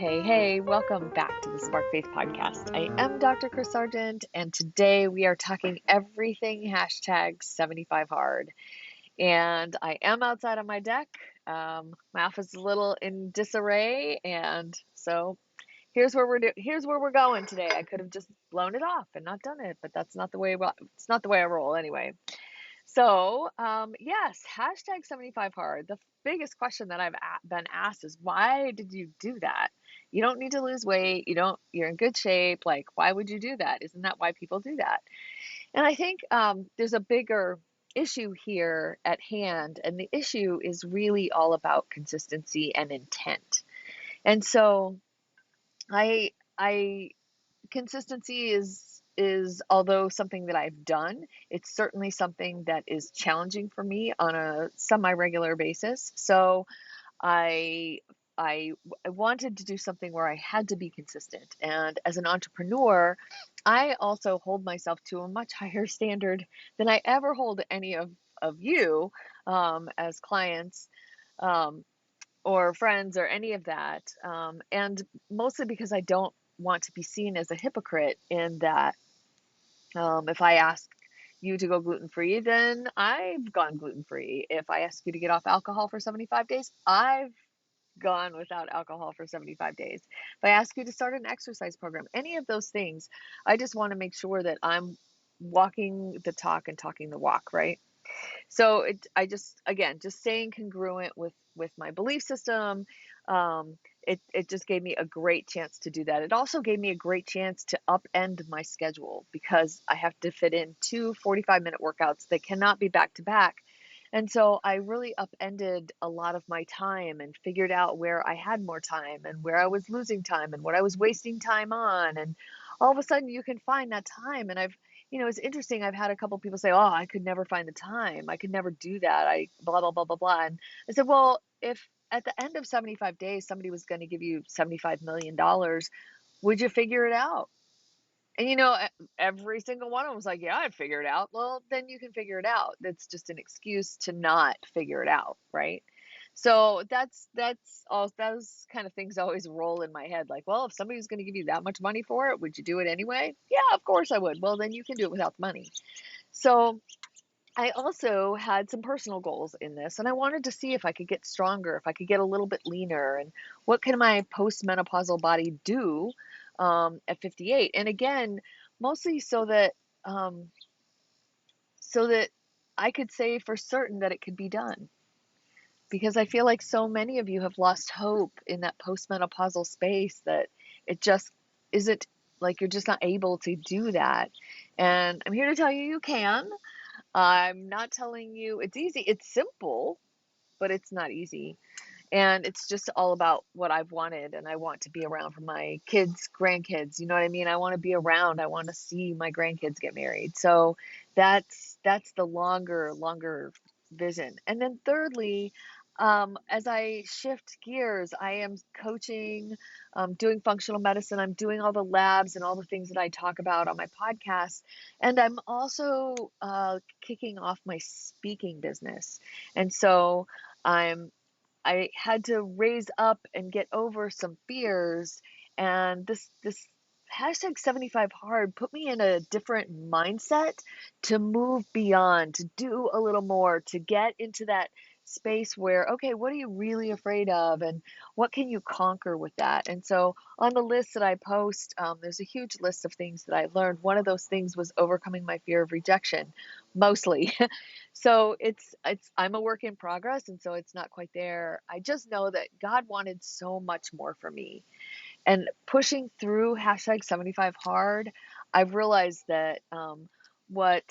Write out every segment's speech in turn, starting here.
Hey, welcome back to the Spark Faith Podcast. I am Dr. Chris Sargent, and today we are talking everything hashtag 75 hard. And I am outside on my deck. My office is a little in disarray, and so here's where we're going today. I could have just blown it off and not done it, but that's not the way. Well, it's not the way I roll anyway. So, yes, hashtag 75 hard. The biggest question that I've been asked is, why did you do that? You don't need to lose weight. You're in good shape. Like, why would you do that? Isn't that why people do that? And I think there's a bigger issue here at hand. And the issue is really all about consistency and intent. And so I consistency is although something that I've done, it's certainly something that is challenging for me on a semi-regular basis. So I I wanted to do something where I had to be consistent. And as an entrepreneur, I also hold myself to a much higher standard than I ever hold any of you as clients. Um, or friends or any of that. And mostly because I don't want to be seen as a hypocrite in that if I ask you to go gluten free, then I've gone gluten free. If I ask you to get off alcohol for 75 days, I've gone without alcohol for 75 days. If I ask you to start an exercise program, any of those things, I just want to make sure that I'm walking the talk and talking the walk, right? So I just, again, just staying congruent with my belief system. It just gave me a great chance to do that. It also gave me a great chance to upend my schedule because I have to fit in two 45-minute workouts that cannot be back to back. And so I really upended a lot of my time and figured out where I had more time and where I was losing time and what I was wasting time on. And all of a sudden you can find that time. And it's interesting. I've had a couple people say, "Oh, I could never find the time. I could never do that. I blah, blah, blah, blah, blah." And I said, well, if at the end of 75 days, somebody was going to give you $75 million, would you figure it out? And every single one of them was like, "Yeah, I'd figure it out." Well, then you can figure it out. That's just an excuse to not figure it out, right? So that's all. Those kind of things always roll in my head. Like, well, if somebody was going to give you that much money for it, would you do it anyway? Yeah, of course I would. Well, then you can do it without the money. So I also had some personal goals in this, and I wanted to see if I could get stronger, if I could get a little bit leaner, and what can my postmenopausal body do at 58? And again, mostly um, so that I could say for certain that it could be done, because I feel like so many of you have lost hope in that postmenopausal space that it just isn't, like, you're just not able to do that. And I'm here to tell you you can. I'm not telling you it's easy. It's simple, but it's not easy. And it's just all about what I've wanted. And I want to be around for my kids, grandkids. You know what I mean? I want to be around. I want to see my grandkids get married. So that's the longer vision. And then thirdly, as I shift gears, I am coaching, doing functional medicine. I'm doing all the labs and all the things that I talk about on my podcast. And I'm also kicking off my speaking business. And so I had to raise up and get over some fears. And this hashtag 75 hard put me in a different mindset to move beyond, to do a little more, to get into that space where, okay, what are you really afraid of, and what can you conquer with that? And so on the list that I post, there's a huge list of things that I learned. One of those things was overcoming my fear of rejection, mostly. So it's I'm a work in progress, and so it's not quite there. I just know that God wanted so much more for me. And pushing through hashtag 75 hard, I've realized that what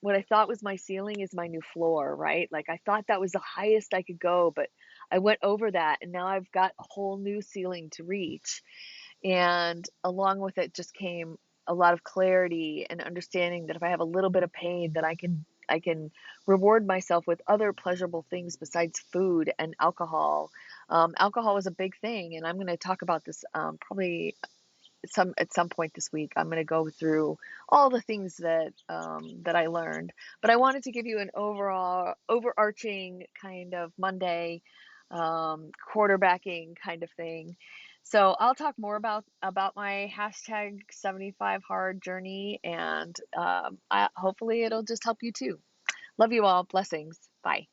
what I thought was my ceiling is my new floor, right? Like, I thought that was the highest I could go, but I went over that, and now I've got a whole new ceiling to reach. And along with it just came a lot of clarity and understanding that if I have a little bit of pain, that I can reward myself with other pleasurable things besides food and alcohol. Alcohol is a big thing, and I'm going to talk about this probably at some point this week. I'm going to go through all the things that I learned, but I wanted to give you an overall overarching kind of Monday quarterbacking kind of thing. So I'll talk more about my hashtag 75 hard journey, and hopefully it'll just help you too. Love you all. Blessings. Bye.